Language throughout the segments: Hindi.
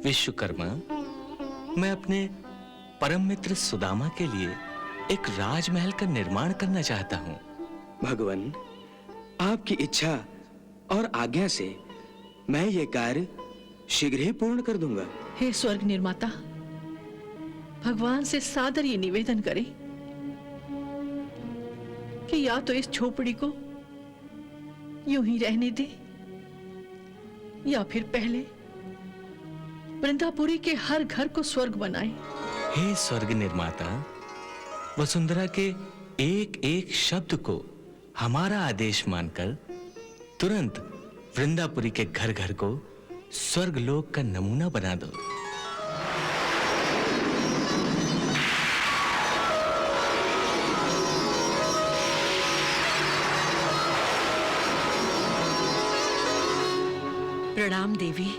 विश्वकर्मा, मैं अपने परम मित्र सुदामा के लिए एक राजमहल का निर्माण करना चाहता हूँ। भगवान, आपकी इच्छा और आज्ञा से मैं ये कार्य शीघ्र ही पूर्ण कर दूंगा। हे स्वर्ग निर्माता, भगवान से सादर ये निवेदन करें कि या तो इस झोपड़ी को यूं ही रहने दे, या फिर पहले वृंदापुरी के हर घर को स्वर्ग बनाए। हे स्वर्ग निर्माता, वसुंधरा के एक एक शब्द को हमारा आदेश मानकर तुरंत वृंदापुरी के घर घर को स्वर्गलोक का नमूना बना दो। प्रणाम देवी।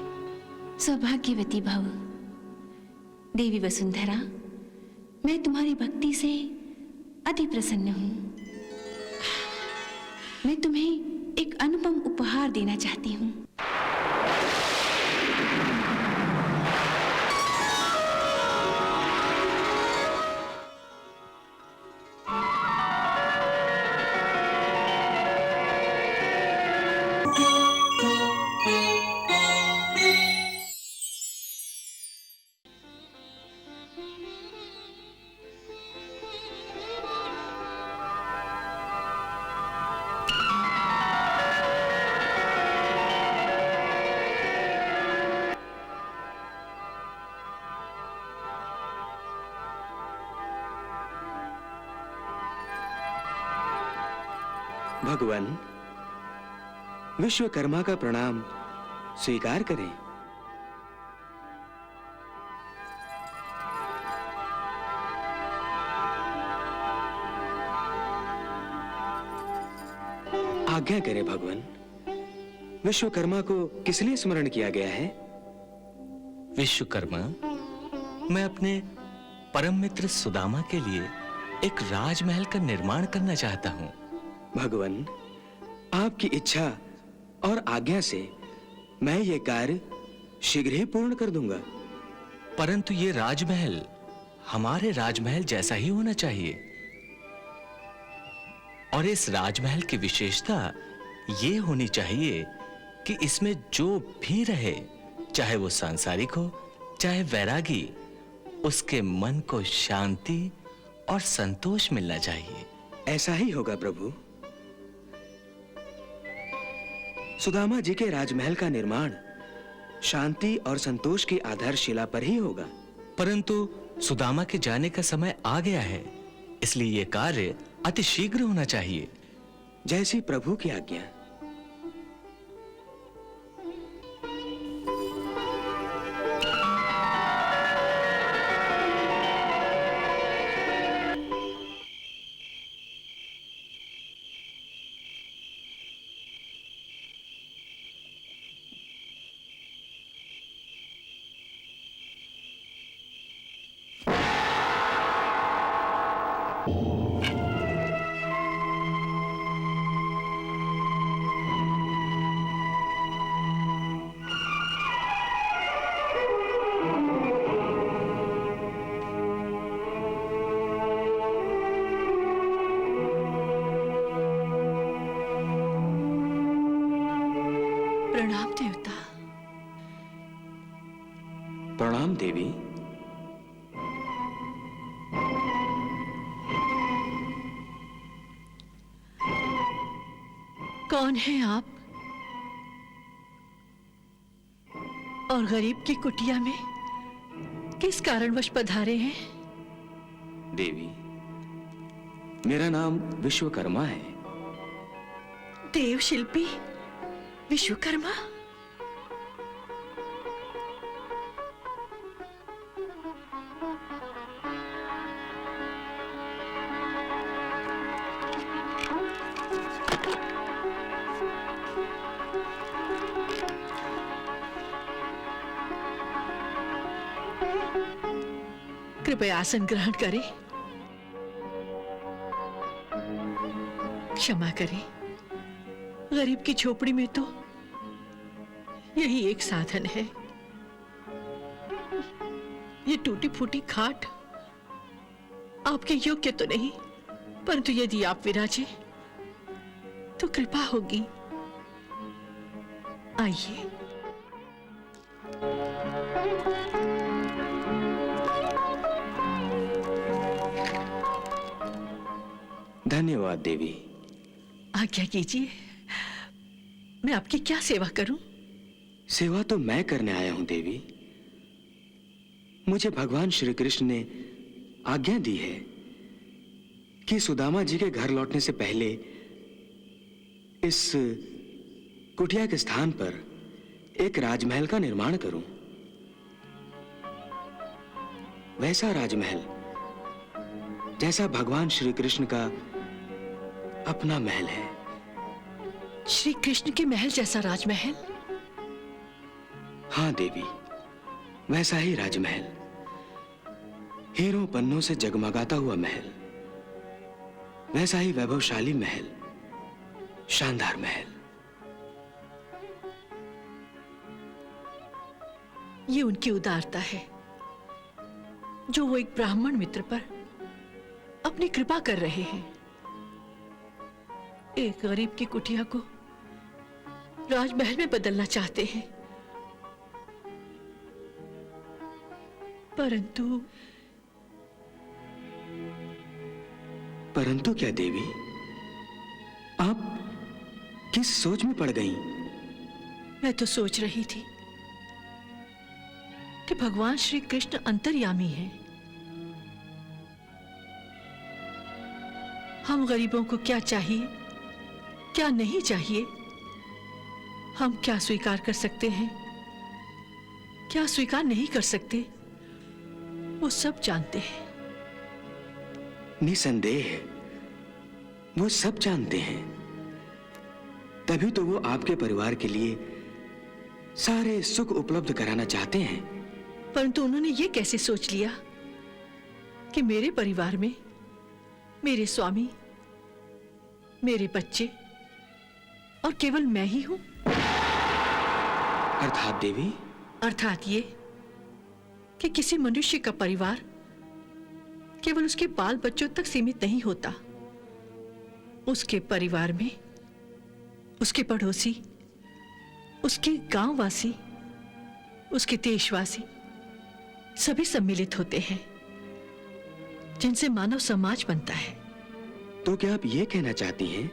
सौभाग्यवती भव। देवी वसुंधरा, मैं तुम्हारी भक्ति से अति प्रसन्न हूं। मैं तुम्हें एक अनुपम उपहार देना चाहती हूं। भगवान, विश्वकर्मा का प्रणाम स्वीकार करें। आज्ञा करें भगवान, विश्वकर्मा को किस लिए स्मरण किया गया है? विश्वकर्मा, मैं अपने परम मित्र सुदामा के लिए एक राजमहल का निर्माण करना चाहता हूँ। भगवान, आपकी इच्छा और आज्ञा से मैं ये कार्य शीघ्र ही पूर्ण कर दूंगा। परंतु ये राजमहल हमारे राजमहल जैसा ही होना चाहिए, और इस राजमहल की विशेषता ये होनी चाहिए कि इसमें जो भी रहे, चाहे वो सांसारिक हो चाहे वैरागी, उसके मन को शांति और संतोष मिलना चाहिए। ऐसा ही होगा प्रभु। सुदामा जी के राजमहल का निर्माण शांति और संतोष की आधारशिला पर ही होगा। परंतु सुदामा के जाने का समय आ गया है, इसलिए यह कार्य अति शीघ्र होना चाहिए। जैसी प्रभु की आज्ञा। प्रणाम देवता। प्रणाम देवी। कौन है आप? और गरीब की कुटिया में किस कारणवश पधारे हैं? देवी, मेरा नाम विश्वकर्मा है। देव शिल्पी विश्वकर्मा? कृपया आसन ग्रहण करें। क्षमा करें, गरीब की झोपड़ी में तो यही एक साधन है। ये टूटी फूटी खाट आपके योग्य तो नहीं, परंतु यदि आप विराजे तो कृपा होगी। आइए। धन्यवाद देवी। आज्ञा कीजिए, मैं आपकी क्या सेवा करूं? सेवा तो मैं करने आया हूं देवी। मुझे भगवान श्री कृष्ण ने आज्ञा दी है कि सुदामा जी के घर लौटने से पहले इस कुटिया के स्थान पर एक राजमहल का निर्माण करूं। वैसा राजमहल जैसा भगवान श्री कृष्ण का अपना महल है। श्री कृष्ण के महल जैसा राजमहल? हाँ देवी, वैसा ही राजमहल, हीरों पन्नों से जगमगाता हुआ महल, वैसा ही वैभवशाली महल, शानदार महल। ये उनकी उदारता है जो वो एक ब्राह्मण मित्र पर अपनी कृपा कर रहे हैं। एक गरीब की कुटिया को राजमहल में बदलना चाहते हैं, परंतु क्या देवी, आप किस सोच में पड़ गईं? मैं तो सोच रही थी कि भगवान श्री कृष्ण अंतर्यामी हैं। हम गरीबों को क्या चाहिए, क्या नहीं चाहिए, हम क्या स्वीकार कर सकते हैं, क्या स्वीकार नहीं कर सकते, वो सब जानते हैं। निसंदेह वो सब जानते हैं, तभी तो वो आपके परिवार के लिए सारे सुख उपलब्ध कराना चाहते हैं। परंतु उन्होंने ये कैसे सोच लिया कि मेरे परिवार में मेरे स्वामी, मेरे बच्चे और केवल मैं ही हूं? अर्थात देवी? अर्थात ये कि किसी मनुष्य का परिवार केवल उसके बाल बच्चों तक सीमित नहीं होता। उसके परिवार में उसके पड़ोसी, उसके गांववासी, उसके देशवासी सभी सम्मिलित होते हैं, जिनसे मानव समाज बनता है। तो क्या आप ये कहना चाहती हैं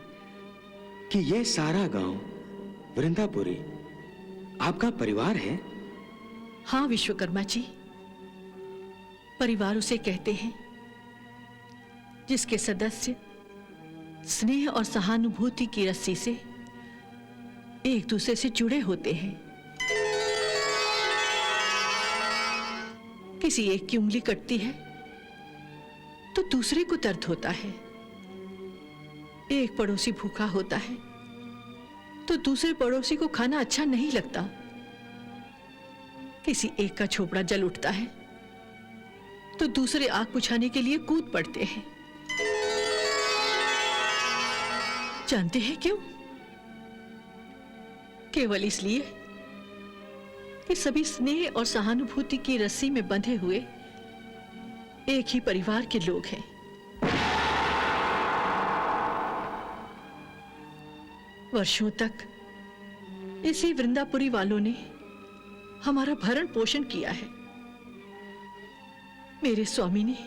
कि ये सारा गांव वृंदापुरी आपका परिवार है? हाँ विश्वकर्मा जी, परिवार उसे कहते हैं जिसके सदस्य स्नेह और सहानुभूति की रस्सी से एक दूसरे से जुड़े होते हैं। किसी एक की उंगली कटती है तो दूसरे को दर्द होता है। एक पड़ोसी भूखा होता है तो दूसरे पड़ोसी को खाना अच्छा नहीं लगता। किसी एक का झोपड़ा जल उठता है तो दूसरे आग बुझाने के लिए कूद पड़ते हैं। जानते हैं क्यों? केवल इसलिए कि सभी स्नेह और सहानुभूति की रस्सी में बंधे हुए एक ही परिवार के लोग हैं। वर्षों तक इसी वृंदापुरी वालों ने हमारा भरण पोषण किया है। मेरे स्वामी ने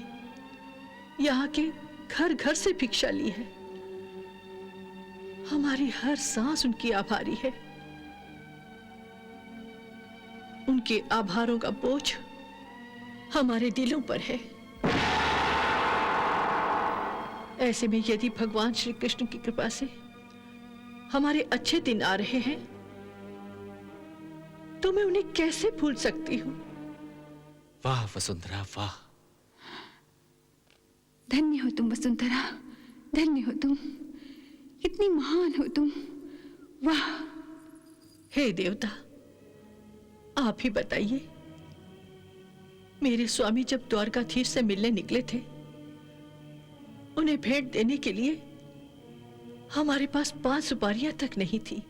यहाँ के घर घर से भिक्षा ली है। हमारी हर सांस उनकी आभारी है। उनके आभारों का बोझ हमारे दिलों पर है। ऐसे में यदि भगवान श्री कृष्ण की कृपा से हमारे अच्छे दिन आ रहे हैं तो मैं उन्हें कैसे भूल सकती हूं? वाह वसुंधरा वाह। धन्य हो तुम वसुंधरा, धन्य हो तुम, कितनी महान हो तुम। वाह। हे देवता, आप ही बताइए, मेरे स्वामी जब द्वारकाधीश से मिलने निकले थे, उन्हें भेंट देने के लिए हमारे पास 5 सुपारियां तक नहीं थी।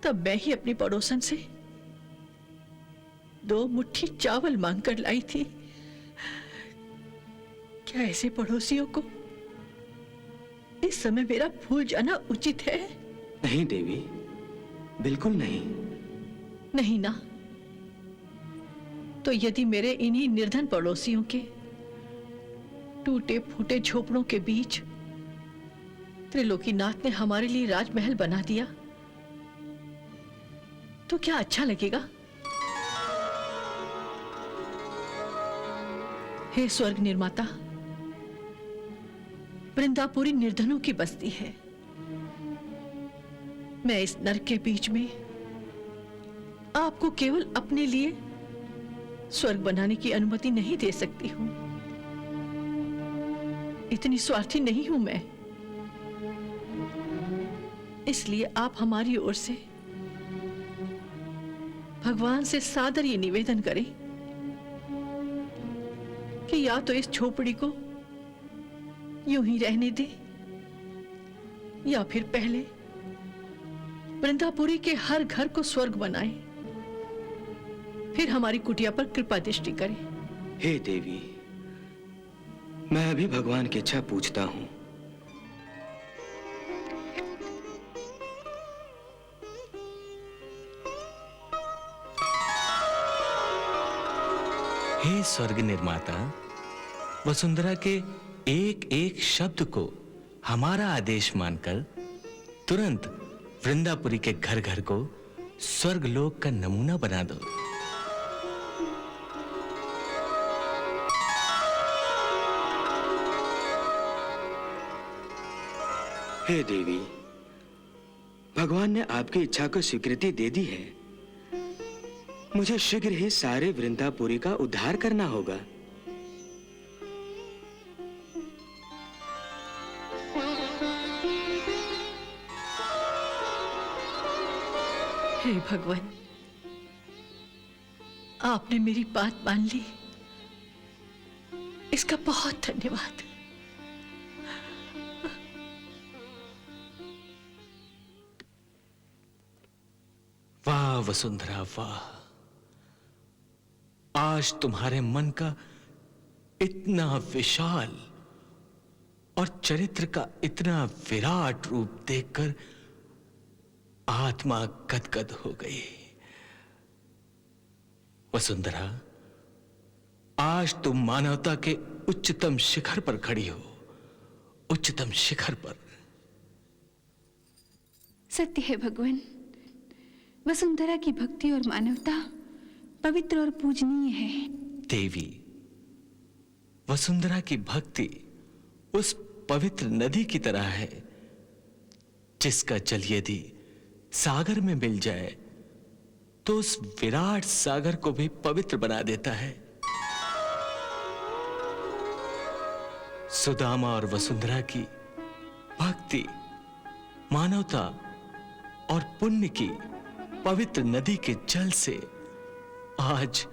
तब मैं ही अपनी पड़ोसन से 2 मुट्ठी चावल मांगकर लाई थी। क्या ऐसे पड़ोसियों को इस समय मेरा भूल जाना उचित है? नहीं देवी, बिल्कुल नहीं। नहीं ना, तो यदि मेरे इन्हीं निर्धन पड़ोसियों के टूटे फूटे झोपड़ों के बीच त्रिलोकीनाथ ने हमारे लिए राजमहल बना दिया, तो क्या अच्छा लगेगा? हे स्वर्ग निर्माता, वृंदापुरी निर्धनों की बस्ती है। मैं इस नरक के बीच में आपको केवल अपने लिए स्वर्ग बनाने की अनुमति नहीं दे सकती हूं। इतनी स्वार्थी नहीं हूं मैं। इसलिए आप हमारी ओर से भगवान से सादर ये निवेदन करें कि या तो इस झोपड़ी को यूं ही रहने दे, या फिर पहले वृंदापुरी के हर घर को स्वर्ग बनाए, फिर हमारी कुटिया पर कृपा दृष्टि करे। हे देवी, मैं अभी भगवान की इच्छा पूछता हूं। हे स्वर्ग निर्माता, वसुंधरा के एक एक शब्द को हमारा आदेश मानकर तुरंत वृंदापुरी के घर घर को स्वर्ग लोक का नमूना बना दो। हे देवी, भगवान ने आपकी इच्छा को स्वीकृति दे दी है। मुझे शीघ्र ही सारे वृंदापुरी का उद्धार करना होगा। हे भगवान, आपने मेरी बात मान ली, इसका बहुत धन्यवाद। वाह वसुंधरा वाह, आज तुम्हारे मन का इतना विशाल और चरित्र का इतना विराट रूप देखकर आत्मा गदगद हो गई। वसुंधरा, आज तुम मानवता के उच्चतम शिखर पर खड़ी हो, उच्चतम शिखर पर। सत्य है भगवान, वसुंधरा की भक्ति और मानवता पवित्र और पूजनीय है। देवी, वसुंधरा की भक्ति उस पवित्र नदी की तरह है जिसका जल यदि सागर में मिल जाए तो उस विराट सागर को भी पवित्र बना देता है। सुदामा और वसुंधरा की भक्ति, मानवता और पुण्य की पवित्र नदी के जल से आज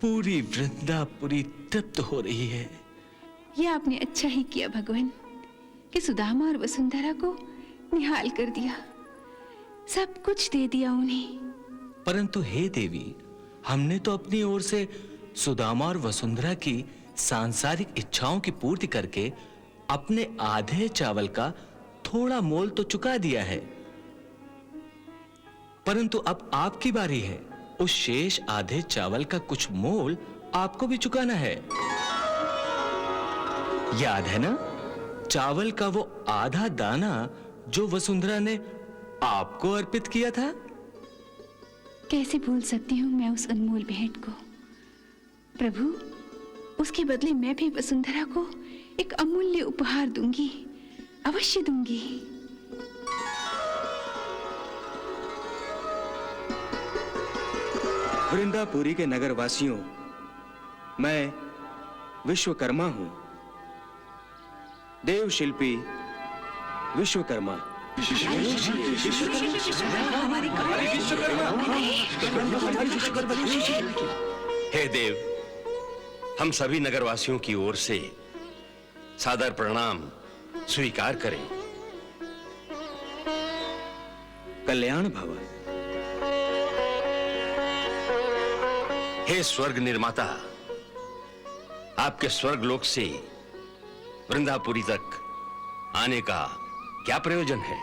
पूरी वृंदापुरी तृप्त हो रही है। यह आपने अच्छा ही किया भगवान कि सुदामा और वसुंधरा को निहाल कर दिया, सब कुछ दे दिया उन्हें। परंतु हे देवी, हमने तो अपनी ओर से सुदामा और वसुंधरा की सांसारिक इच्छाओं की पूर्ति करके अपने आधे चावल का थोड़ा मोल तो चुका दिया है, परंतु अब आपकी बारी है। उस शेष आधे चावल का कुछ मोल आपको भी चुकाना है। याद है ना, चावल का वो आधा दाना जो वसुंधरा ने आपको अर्पित किया था। कैसे भूल सकती हूँ मैं उस अनमोल भेंट को। प्रभु, उसके बदले मैं भी वसुंधरा को एक अमूल्य उपहार दूंगी, अवश्य दूंगी। वृंदापुरी के नगरवासियों, मैं विश्वकर्मा हूं, देव शिल्पी विश्वकर्मा। हे देव, हम सभी नगरवासियों की ओर से सादर प्रणाम स्वीकार करें। कल्याण भव। हे स्वर्ग निर्माता, आपके स्वर्गलोक से वृंदापुरी तक आने का क्या प्रयोजन है?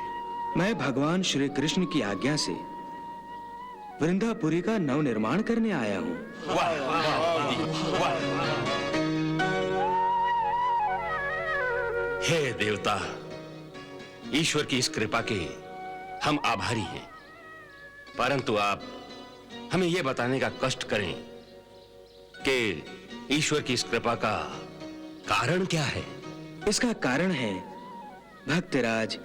मैं भगवान श्री कृष्ण की आज्ञा से वृंदापुरी का नवनिर्माण करने आया हूँ। वाह वाह वाह। हे देवता, ईश्वर की इस कृपा के हम आभारी हैं, परंतु आप हमें यह बताने का कष्ट करें कि ईश्वर की इस कृपा का कारण क्या है? इसका कारण है भक्तराज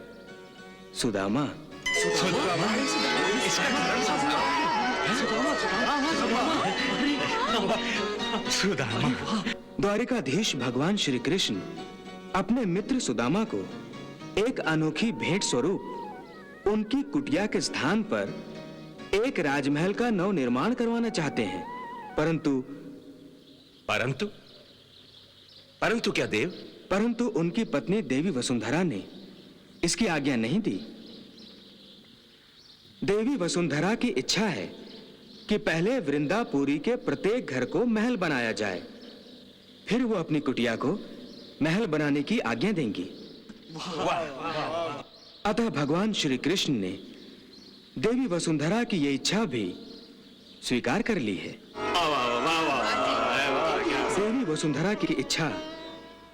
सुदामा। सुदामा। द्वारिकाधीश भगवान श्री कृष्ण अपने मित्र सुदामा को एक अनोखी भेंट स्वरूप उनकी कुटिया के स्थान पर एक राजमहल का नव निर्माण करवाना चाहते हैं, परंतु परंतु क्या देव? परंतु उनकी पत्नी देवी वसुंधरा ने इसकी आज्ञा नहीं दी। देवी वसुंधरा की इच्छा है कि पहले वृंदापुरी के प्रत्येक घर को महल बनाया जाए, फिर वो अपनी कुटिया को महल बनाने की आज्ञा देंगी। अतः भगवान श्री कृष्ण ने देवी वसुंधरा की ये इच्छा भी स्वीकार कर ली है। देवी वसुंधरा की इच्छा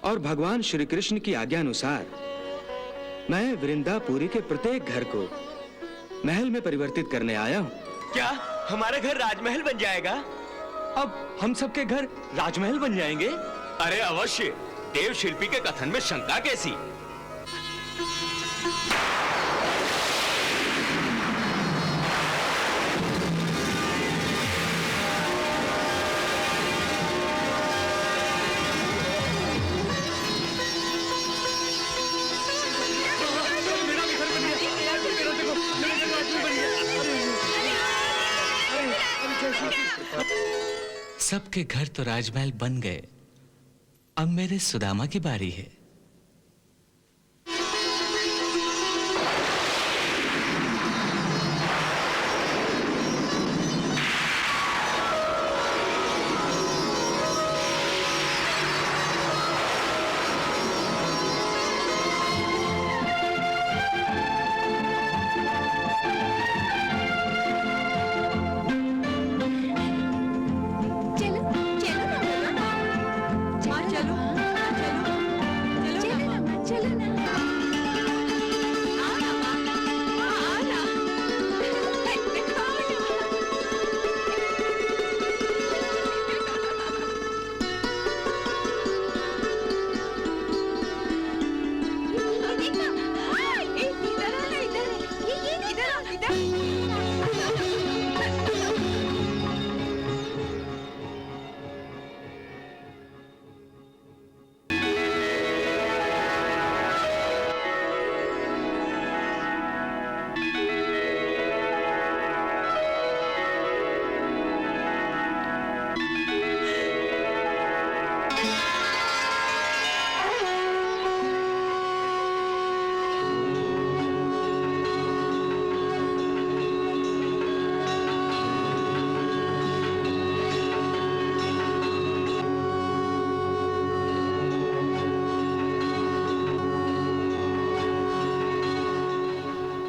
और भगवान श्री कृष्ण की आज्ञा अनुसार मैं वृंदापुरी के प्रत्येक घर को महल में परिवर्तित करने आया हूँ। क्या हमारा घर राजमहल बन जाएगा? अब हम सबके घर राजमहल बन जाएंगे? अरे अवश्य। देव शिल्पी के कथन में शंका कैसी? सबके घर तो राजमहल बन गए, अब मेरे सुदामा की बारी है।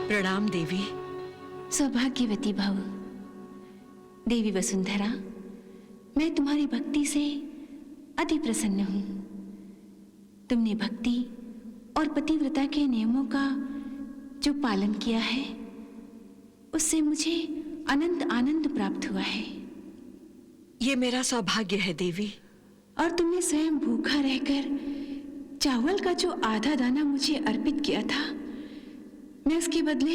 प्रणाम देवी। सौभाग्यवती भव। देवी वसुंधरा, मैं तुम्हारी भक्ति से अति प्रसन्न हूं। तुमने भक्ति और पतिव्रता के नियमों का जो पालन किया है, उससे मुझे अनंत आनंद प्राप्त हुआ है। ये मेरा सौभाग्य है देवी। और तुमने स्वयं भूखा रहकर चावल का जो आधा दाना मुझे अर्पित किया था, मैं उसके बदले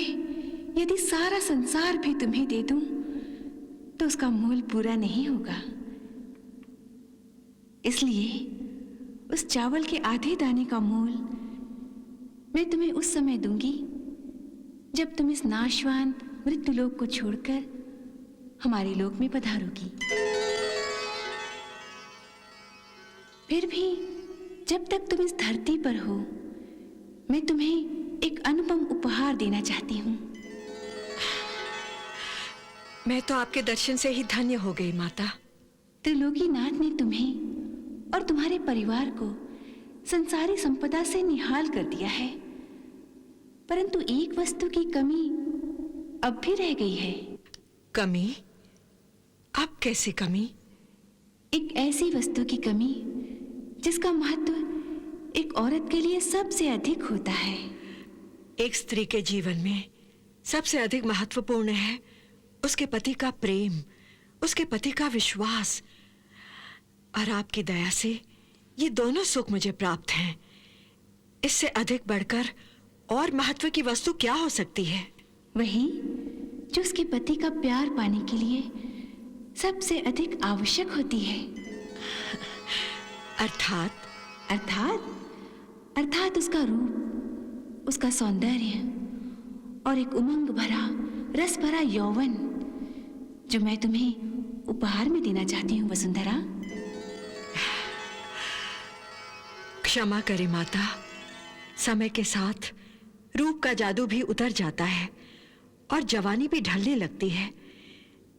यदि सारा संसार भी तुम्हें दे दूं तो उसका मूल पूरा नहीं होगा। इसलिए उस चावल के आधे दाने का मूल मैं तुम्हें उस समय दूंगी जब तुम इस नाशवान मृत्युलोक को छोड़कर हमारे लोक में पधारोगी। फिर भी जब तक तुम इस धरती पर हो, मैं तुम्हें एक अनुपम उपहार देना चाहती हूँ। मैं तो आपके दर्शन से ही धन्य हो गई माता। त्रिलोकीनाथ ने तुम्हें और तुम्हारे परिवार को संसारी संपदा से निहाल कर दिया है, परंतु एक वस्तु की कमी अब भी रह गई है। कमी? अब कैसी कमी? एक ऐसी वस्तु की कमी जिसका महत्व एक औरत के लिए सबसे अधिक होता है। एक स्त्री के जीवन में सबसे अधिक महत्वपूर्ण है उसके पति का प्रेम, उसके पति का विश्वास। और आपकी दया से ये दोनों सुख मुझे प्राप्त हैं। इससे अधिक बढ़कर और महत्व की वस्तु क्या हो सकती है? वही जो उसके पति का प्यार पाने के लिए सबसे अधिक आवश्यक होती है। अर्थात? अर्थात उसका रूप, उसका सौंदर्य और एक उमंग भरा, रस भरा यौवन जो मैं तुम्हें उपहार में देना चाहती हूँ वसुंधरा। क्षमा करे माता, समय के साथ रूप का जादू भी उतर जाता है और जवानी भी ढलने लगती है,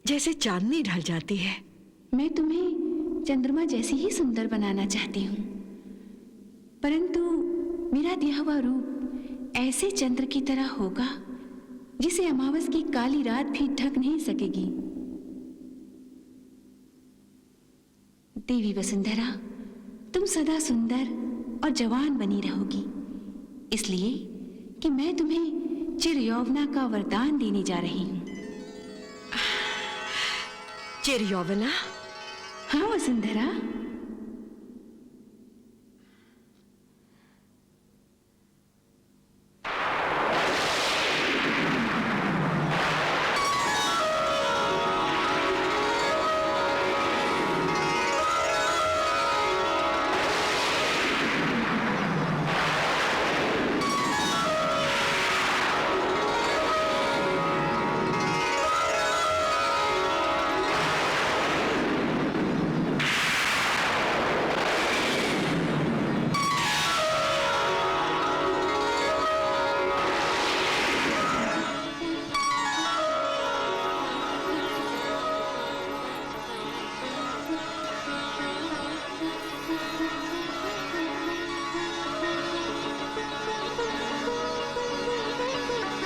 जैसे चांदनी ढल जाती है। मैं तुम्हें चंद्रमा जैसी ही सुंदर बनाना चाहती हूँ, परंतु मेरा दिया हुआ रूप ऐसे चंद्र की तरह होगा जिसे अमावस की काली रात भी ढक नहीं सकेगी। देवी वसुंधरा, तुम सदा सुंदर और जवान बनी रहोगी, इसलिए कि मैं तुम्हें चिर यौवना का वरदान देने जा रही हूँ। चिर यौवना? हाँ वसुंधरा।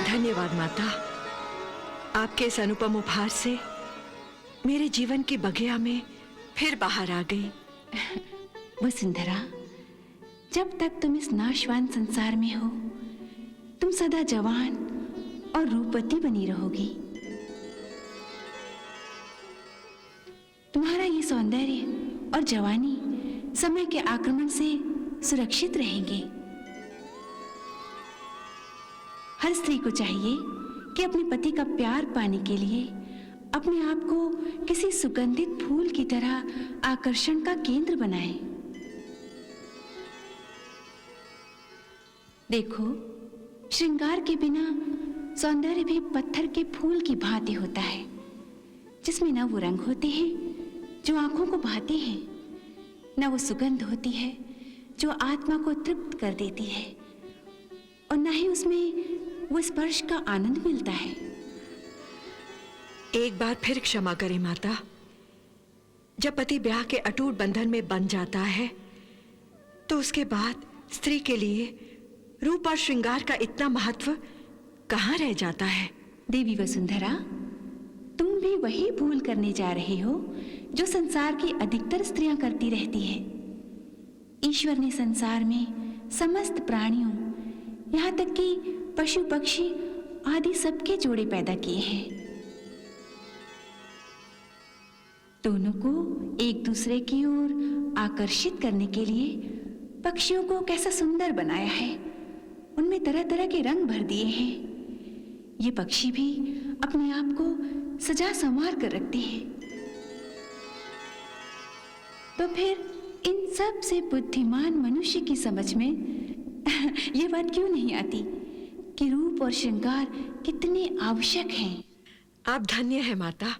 धन्यवाद माता, आपके इस अनुपम उपहार से मेरे जीवन की बगिया में फिर बाहर आ गई। वसुंधरा, जब तक तुम इस नाशवान संसार में हो, तुम सदा जवान और रूपवती बनी रहोगी। तुम्हारा ये सौंदर्य और जवानी समय के आक्रमण से सुरक्षित रहेंगे। हर स्त्री को चाहिए कि अपने पति का प्यार पाने के लिए अपने आप को किसी सुगंधित फूल की तरह आकर्षण का केंद्र बनाए। देखो, श्रृंगार के बिना सौंदर्य भी पत्थर के फूल की भांति होता है, जिसमें न वो रंग होते हैं जो आंखों को भाते हैं, न वो सुगंध होती है जो आत्मा को तृप्त कर देती है, और न ही उसमें वो स्पर्श का आनंद मिलता है। एक बार फिर क्षमा करें माता, जब पति ब्याह के अटूट बंधन में बंध जाता है तो उसके बाद स्त्री के लिए रूप और श्रृंगार का इतना महत्व कहाँ रह जाता है। देवी वसुंधरा, तुम भी वही भूल करने जा रहे हो जो संसार की अधिकतर स्त्रियां करती रहती है। ईश्वर ने संसार में समस्त प्राणियों, यहाँ तक कि पशु पक्षी आदि सबके जोड़े पैदा किए हैं। दोनों को एक दूसरे की ओर आकर्षित करने के लिए पक्षियों को कैसा सुंदर बनाया है, उनमें तरह तरह के रंग भर दिए हैं। ये पक्षी भी अपने आप को सजा संवार कर रखते हैं। तो फिर इन सब से बुद्धिमान मनुष्य की समझ में ये बात क्यों नहीं आती कि रूप और श्रृंगार कितने आवश्यक हैं। आप धन्य है माता,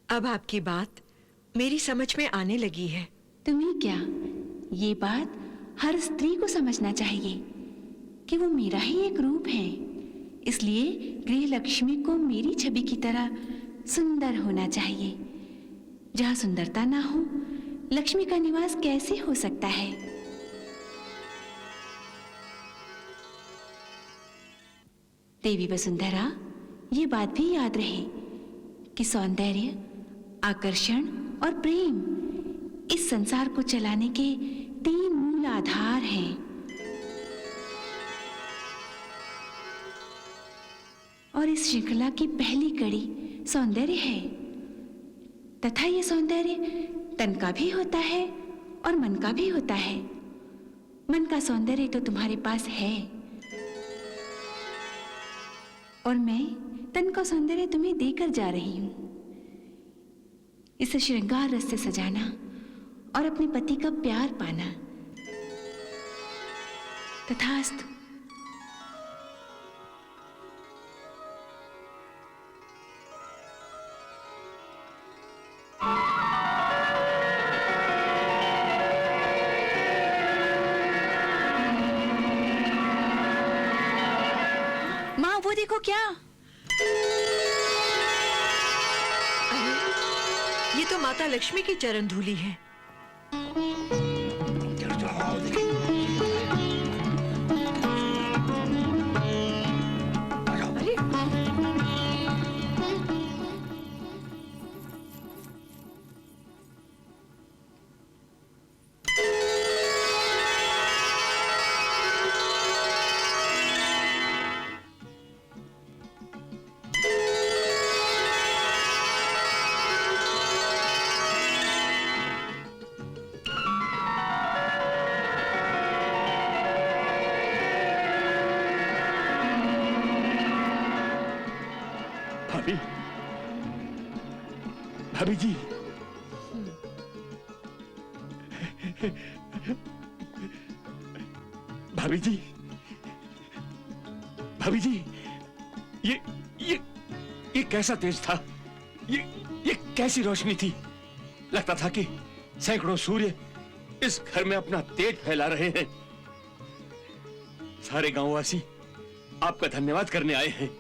अब आपकी बात मेरी समझ में आने लगी है। तुम्हें क्या, ये बात हर स्त्री को समझना चाहिए कि वो मेरा ही एक रूप है, इसलिए गृह लक्ष्मी को मेरी छवि की तरह सुंदर होना चाहिए, जहां सुंदरता ना हो, लक्ष्मी का निवास कैसे हो सकता है? देवी वसुंधरा, ये बात भी याद रहे कि सौंदर्य, आकर्षण और प्रेम इस संसार को चलाने के 3 मूल आधार हैं। और इस श्रृंखला की पहली कड़ी सौंदर्य है, तथा यह सौंदर्य तन का भी होता है और मन का भी होता है। मन का सौंदर्य तो तुम्हारे पास है, और मैं तन का सौंदर्य तुम्हें देकर जा रही हूं। इसे श्रृंगार रस से सजाना और अपने पति का प्यार पाना। तथास्तु। माँ, वो देखो क्या। अरे, ये तो माता लक्ष्मी की चरण धूली है। अरे, भाभी, भाभी जी, भाभी जी, भाभी जी, ये कैसा तेज था? ये कैसी रोशनी थी? लगता था कि सैकड़ों सूर्य इस घर में अपना तेज फैला रहे हैं। सारे गांववासी आपका धन्यवाद करने आए हैं।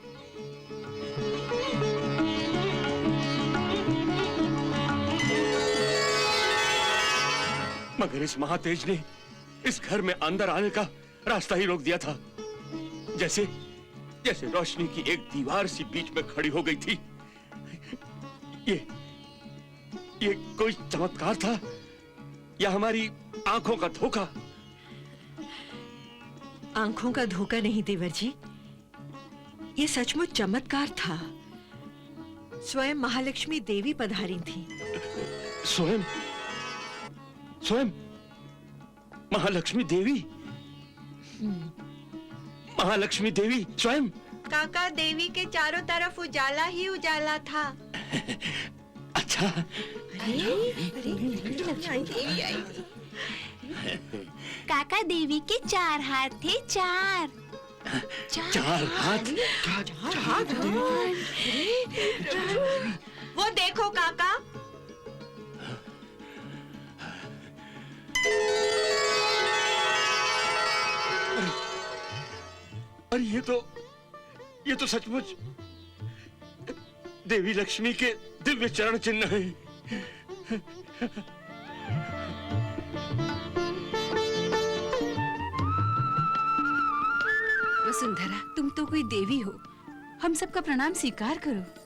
मगर इस महातेज ने इस घर में अंदर आने का रास्ता ही रोक दिया था। जैसे रोशनी की एक दीवार सी बीच में खड़ी हो गई थी। ये कोई चमत्कार था या हमारी आंखों का धोखा? आंखों का धोखा नहीं देवर जी, ये सचमुच चमत्कार था। स्वयं महालक्ष्मी देवी पधारी थी। स्वयं महालक्ष्मी देवी? महालक्ष्मी देवी स्वयं? काका, देवी के चारों तरफ उजाला ही उजाला था। अच्छा। काका, देवी के 4 हाथ थे, 4 हाथ? वो देखो काका। अरे ये तो सचमुच देवी लक्ष्मी के दिव्य चरण चिन्ह हैं। वसुंधरा, तुम तो कोई देवी हो, हम सबका प्रणाम स्वीकार करो।